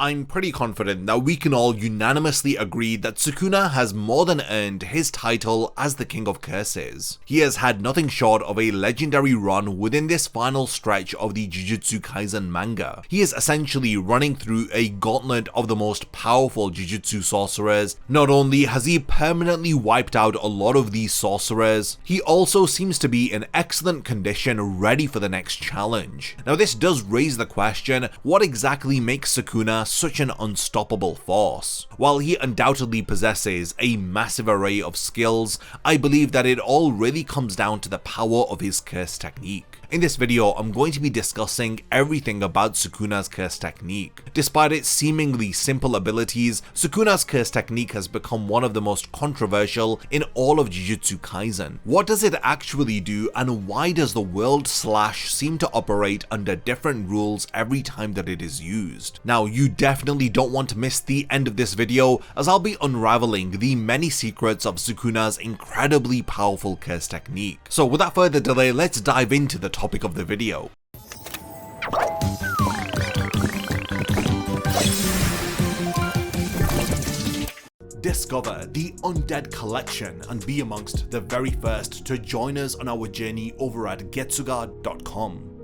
I'm pretty confident that we can all unanimously agree that Sukuna has more than earned his title as the King of Curses. He has had nothing short of a legendary run within this final stretch of the Jujutsu Kaisen manga. He is essentially running through a gauntlet of the most powerful Jujutsu sorcerers. Not only has he permanently wiped out a lot of these sorcerers, he also seems to be in excellent condition, ready for the next challenge. Now this does raise the question, what exactly makes Sukuna such an unstoppable force? While he undoubtedly possesses a massive array of skills, I believe that it all really comes down to the power of his curse technique. In this video, I'm going to be discussing everything about Sukuna's curse technique. Despite its seemingly simple abilities, Sukuna's curse technique has become one of the most controversial in all of Jujutsu Kaisen. What does it actually do, and why does the world slash seem to operate under different rules every time that it is used? Now, you definitely don't want to miss the end of this video, as I'll be unraveling the many secrets of Sukuna's incredibly powerful curse technique. So without further delay, let's dive into the topic of the video. Discover the Undead Collection and be amongst the very first to join us on our journey over at getsuga.com.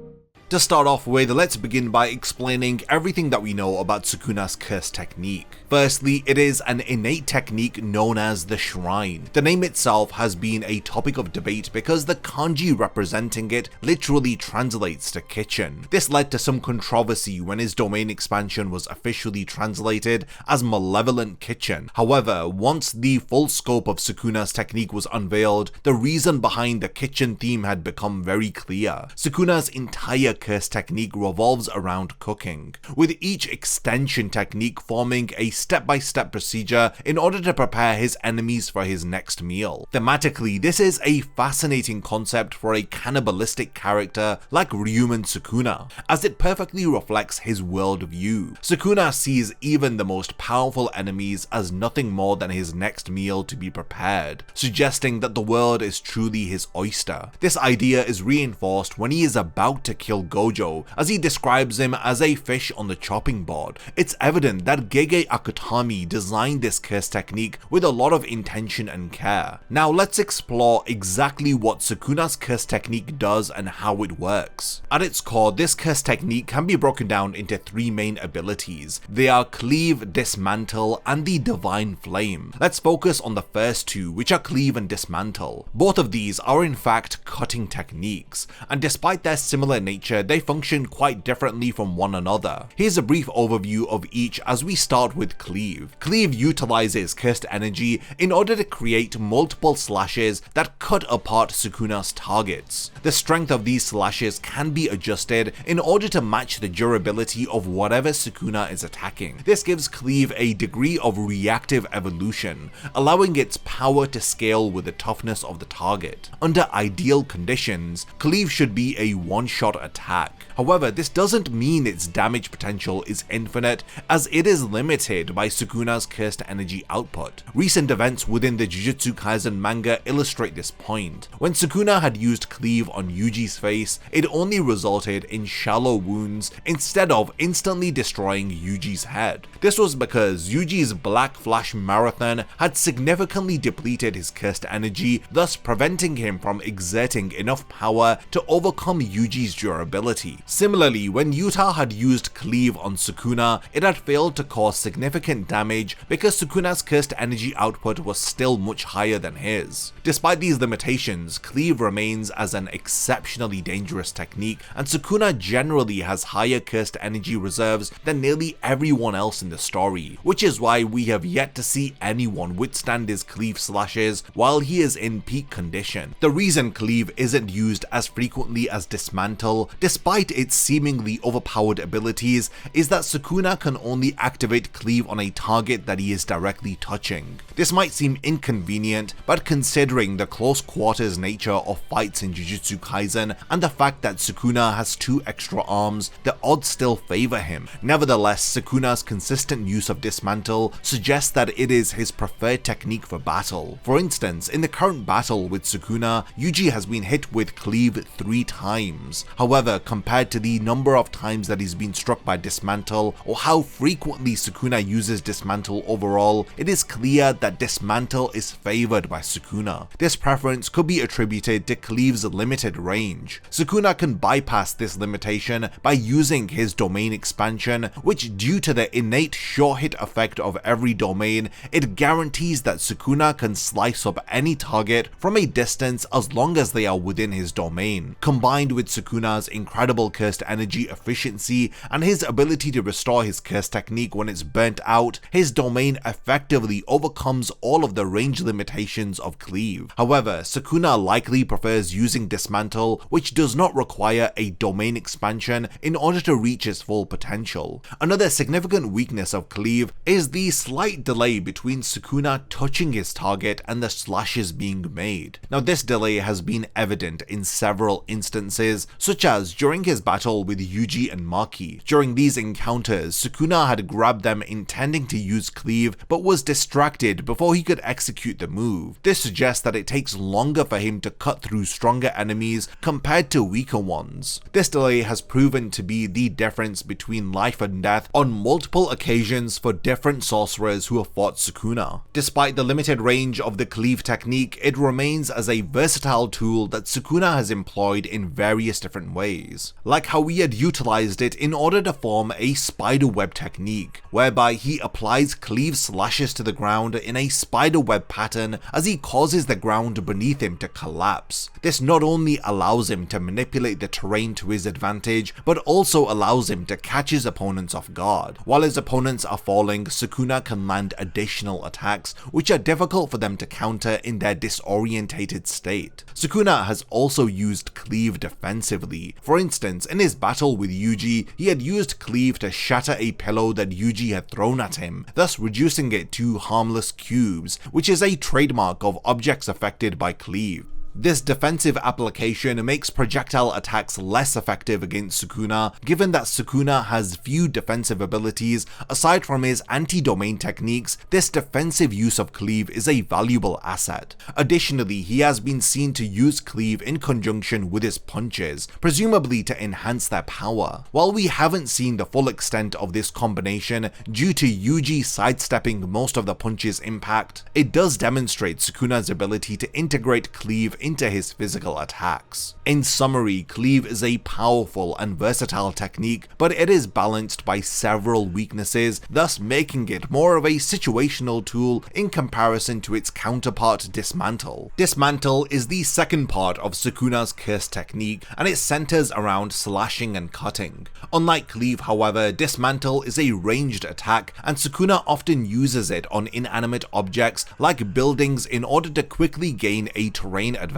To start off with, let's begin by explaining everything that we know about Sukuna's curse technique. Firstly, it is an innate technique known as the Shrine. The name itself has been a topic of debate because the kanji representing it literally translates to kitchen. This led to some controversy when his domain expansion was officially translated as Malevolent Kitchen. However, once the full scope of Sukuna's technique was unveiled, the reason behind the kitchen theme had become very clear. Sukuna's entire curse technique revolves around cooking, with each extension technique forming a step-by-step procedure in order to prepare his enemies for his next meal. Thematically, this is a fascinating concept for a cannibalistic character like Ryumen Sukuna, as it perfectly reflects his worldview. Sukuna sees even the most powerful enemies as nothing more than his next meal to be prepared, suggesting that the world is truly his oyster. This idea is reinforced when he is about to kill Gojo, as he describes him as a fish on the chopping board. It's evident that Gege Akutami designed this curse technique with a lot of intention and care. Now let's explore exactly what Sukuna's curse technique does and how it works. At its core, this curse technique can be broken down into three main abilities. They are Cleave, Dismantle, and the Divine Flame. Let's focus on the first two, which are Cleave and Dismantle. Both of these are in fact cutting techniques, and despite their similar nature, they function quite differently from one another. Here's a brief overview of each as we start with Cleave. Cleave utilizes cursed energy in order to create multiple slashes that cut apart Sukuna's targets. The strength of these slashes can be adjusted in order to match the durability of whatever Sukuna is attacking. This gives Cleave a degree of reactive evolution, allowing its power to scale with the toughness of the target. Under ideal conditions, Cleave should be a one-shot attack. However, this doesn't mean its damage potential is infinite, as it is limited by Sukuna's cursed energy output. Recent events within the Jujutsu Kaisen manga illustrate this point. When Sukuna had used Cleave on Yuji's face, it only resulted in shallow wounds instead of instantly destroying Yuji's head. This was because Yuji's Black Flash Marathon had significantly depleted his cursed energy, thus preventing him from exerting enough power to overcome Yuji's durability. Similarly, when Yuta had used Cleave on Sukuna, it had failed to cause significant damage because Sukuna's cursed energy output was still much higher than his. Despite these limitations, Cleave remains as an exceptionally dangerous technique, and Sukuna generally has higher cursed energy reserves than nearly everyone else in the story, which is why we have yet to see anyone withstand his Cleave slashes while he is in peak condition. The reason Cleave isn't used as frequently as Dismantle, despite its seemingly overpowered abilities, is that Sukuna can only activate Cleave on a target that he is directly touching. This might seem inconvenient, but considering the close quarters nature of fights in Jujutsu Kaisen and the fact that Sukuna has 2 extra arms, the odds still favor him. Nevertheless, Sukuna's consistent use of Dismantle suggests that it is his preferred technique for battle. For instance, in the current battle with Sukuna, Yuji has been hit with Cleave 3 times. However, However, compared to the number of times that he's been struck by Dismantle, or how frequently Sukuna uses Dismantle overall, it is clear that Dismantle is favored by Sukuna. This preference could be attributed to Cleave's limited range. Sukuna can bypass this limitation by using his domain expansion, which, due to the innate sure hit effect of every domain, it guarantees that Sukuna can slice up any target from a distance as long as they are within his domain. Combined with Sukuna's incredible cursed energy efficiency and his ability to restore his curse technique when it's burnt out, his domain effectively overcomes all of the range limitations of Cleave. However, Sukuna likely prefers using Dismantle, which does not require a domain expansion in order to reach its full potential. Another significant weakness of Cleave is the slight delay between Sukuna touching his target and the slashes being made. Now, this delay has been evident in several instances, such as during his battle with Yuji and Maki. During these encounters, Sukuna had grabbed them intending to use Cleave, but was distracted before he could execute the move. This suggests that it takes longer for him to cut through stronger enemies compared to weaker ones. This delay has proven to be the difference between life and death on multiple occasions for different sorcerers who have fought Sukuna. Despite the limited range of the Cleave technique, it remains as a versatile tool that Sukuna has employed in various different ways, like how he had utilized it in order to form a spiderweb technique, whereby he applies Cleave slashes to the ground in a spiderweb pattern as he causes the ground beneath him to collapse. This not only allows him to manipulate the terrain to his advantage, but also allows him to catch his opponents off guard. While his opponents are falling, Sukuna can land additional attacks, which are difficult for them to counter in their disorientated state. Sukuna has also used Cleave defensively. For instance, in his battle with Yuji, he had used Cleave to shatter a pillow that Yuji had thrown at him, thus reducing it to harmless cubes, which is a trademark of objects affected by Cleave. This defensive application makes projectile attacks less effective against Sukuna, given that Sukuna has few defensive abilities. Aside from his anti-domain techniques, this defensive use of Cleave is a valuable asset. Additionally, he has been seen to use Cleave in conjunction with his punches, presumably to enhance their power. While we haven't seen the full extent of this combination due to Yuji sidestepping most of the punch's impact, it does demonstrate Sukuna's ability to integrate Cleave into his physical attacks. In summary, Cleave is a powerful and versatile technique, but it is balanced by several weaknesses, thus making it more of a situational tool in comparison to its counterpart Dismantle. Dismantle is the second part of Sukuna's curse technique, and it centers around slashing and cutting. Unlike Cleave, however, Dismantle is a ranged attack, and Sukuna often uses it on inanimate objects like buildings in order to quickly gain a terrain advantage.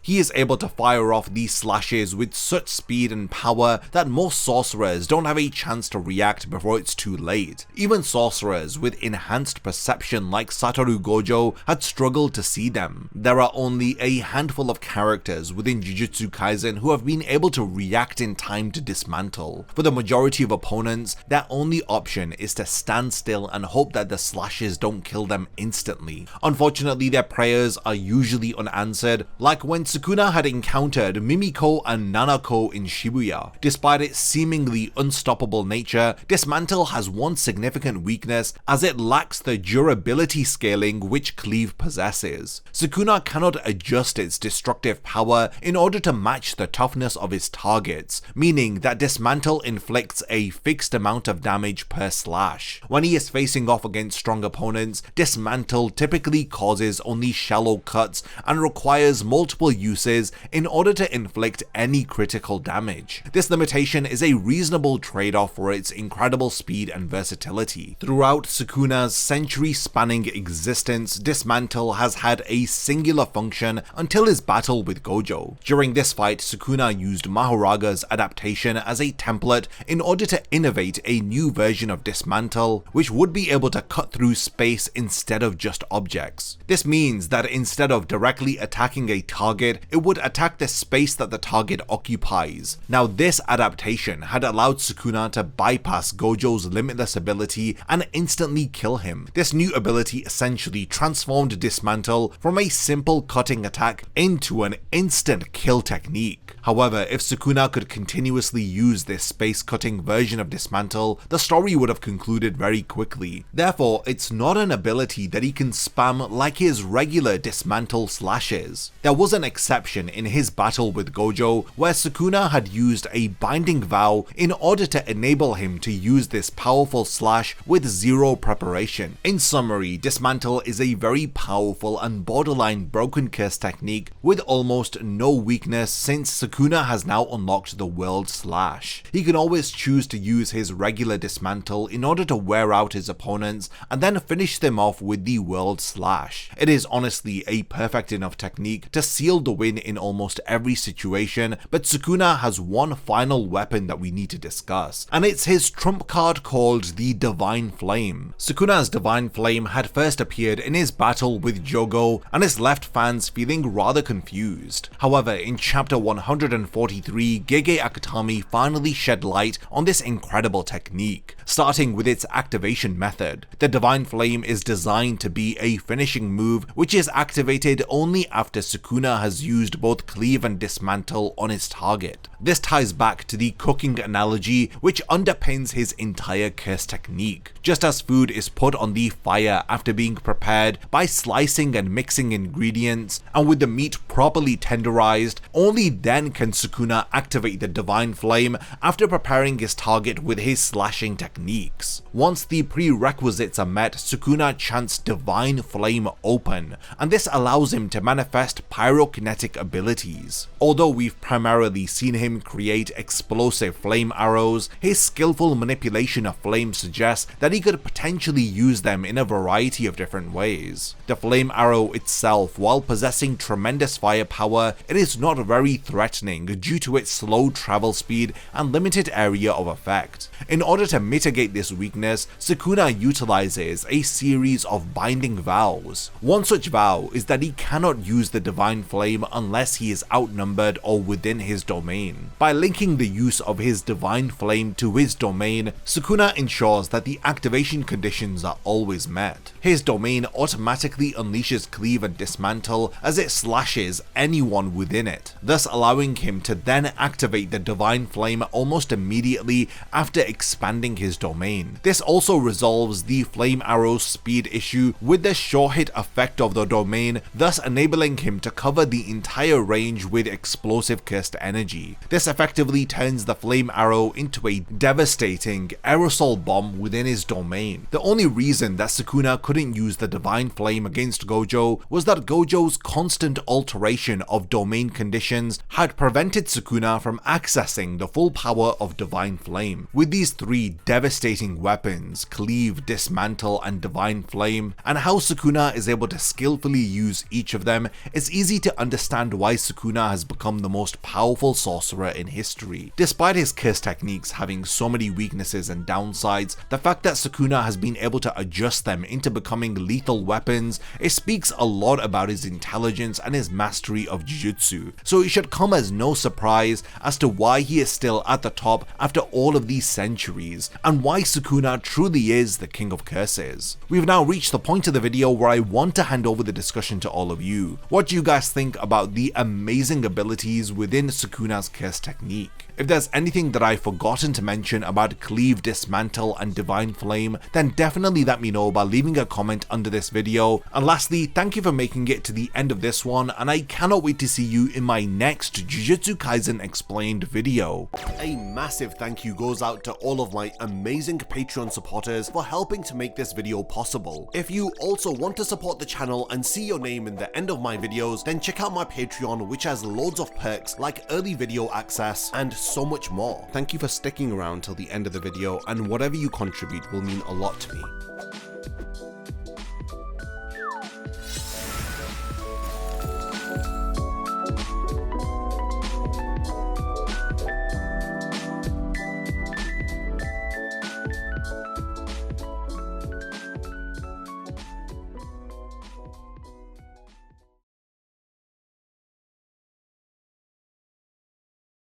He is able to fire off these slashes with such speed and power that most sorcerers don't have a chance to react before it's too late. Even sorcerers with enhanced perception like Satoru Gojo had struggled to see them. There are only a handful of characters within Jujutsu Kaisen who have been able to react in time to Dismantle. For the majority of opponents, their only option is to stand still and hope that the slashes don't kill them instantly. Unfortunately, their prayers are usually unanswered, like when Sukuna had encountered Mimiko and Nanako in Shibuya. Despite its seemingly unstoppable nature, Dismantle has one significant weakness, as it lacks the durability scaling which Cleave possesses. Sukuna cannot adjust its destructive power in order to match the toughness of its targets, meaning that Dismantle inflicts a fixed amount of damage per slash. When he is facing off against strong opponents, Dismantle typically causes only shallow cuts and requires multiple uses in order to inflict any critical damage. This limitation is a reasonable trade-off for its incredible speed and versatility. Throughout Sukuna's century-spanning existence, Dismantle has had a singular function until his battle with Gojo. During this fight, Sukuna used Mahoraga's adaptation as a template in order to innovate a new version of Dismantle, which would be able to cut through space instead of just objects. This means that instead of directly attacking attacking a target, it would attack the space that the target occupies. Now this adaptation had allowed Sukuna to bypass Gojo's limitless ability and instantly kill him. This new ability essentially transformed Dismantle from a simple cutting attack into an instant kill technique. However, if Sukuna could continuously use this space cutting version of Dismantle, the story would have concluded very quickly. Therefore, it's not an ability that he can spam like his regular Dismantle slashes. There was an exception in his battle with Gojo where Sukuna had used a binding vow in order to enable him to use this powerful slash with zero preparation. In summary, Dismantle is a very powerful and borderline broken curse technique with almost no weakness since Sukuna has now unlocked the World Slash. He can always choose to use his regular Dismantle in order to wear out his opponents and then finish them off with the World Slash. It is honestly a perfect enough technique to seal the win in almost every situation, but Sukuna has one final weapon that we need to discuss, and it's his trump card called the Divine Flame. Sukuna's Divine Flame had first appeared in his battle with Jogo and has left fans feeling rather confused. However, in chapter 143, Gege Akutami finally shed light on this incredible technique. Starting with its activation method, the Divine Flame is designed to be a finishing move which is activated only after Sukuna has used both Cleave and Dismantle on his target. This ties back to the cooking analogy which underpins his entire curse technique. Just as food is put on the fire after being prepared by slicing and mixing ingredients, and with the meat properly tenderized, only then can Sukuna activate the Divine Flame after preparing his target with his slashing techniques. Once the prerequisites are met, Sukuna chants Divine Flame open, and this allows him to manifest pyrokinetic abilities. Although we've primarily seen him create explosive flame arrows, his skillful manipulation of flame suggests that he could potentially use them in a variety of different ways. The flame arrow itself, while possessing tremendous firepower, it is not very threatening due to its slow travel speed and limited area of effect. In order to mitigate this weakness, Sukuna utilizes a series of binding vows. One such vow is that he cannot use the Divine Flame unless he is outnumbered or within his domain. By linking the use of his Divine Flame to his domain, Sukuna ensures that the activation conditions are always met. His domain automatically unleashes Cleave and Dismantle as it slashes anyone within it, thus allowing him to then activate the Divine Flame almost immediately after expanding his domain. This also resolves the flame arrow's speed issue with the sure hit effect of the domain, thus enabling him to cover the entire range with explosive cursed energy. This effectively turns the flame arrow into a devastating aerosol bomb within his domain. The only reason that Sukuna couldn't use the Divine Flame against Gojo was that Gojo's constant alteration of domain conditions had prevented Sukuna from accessing the full power of Divine Flame. With these three devastating weapons, Cleave, Dismantle, and Divine Flame, and how Sukuna is able to skillfully use each of them, it's easy to understand why Sukuna has become the most powerful sorcerer in history. Despite his curse techniques having so many weaknesses and downsides, the fact that Sukuna has been able to adjust them into becoming lethal weapons, it speaks a lot about his intelligence and his mastery of Jujutsu. So it should come as no surprise as to why he is still at the top after all of these centuries, and why Sukuna truly is the king of curses. We've now reached the point of the video where I want to hand over the discussion to all of you. What do you guys think about the amazing abilities within Sukuna's curse technique? If there's anything that I've forgotten to mention about Cleave, Dismantle, and Divine Flame, then definitely let me know by leaving a comment under this video. And lastly, thank you for making it to the end of this one, and I cannot wait to see you in my next Jujutsu Kaisen Explained video. A massive thank you goes out to all of my amazing Patreon supporters for helping to make this video possible. If you also want to support the channel and see your name in the end of my videos, then check out my Patreon, which has loads of perks like early video access and so much more. Thank you for sticking around till the end of the video, and whatever you contribute will mean a lot to me.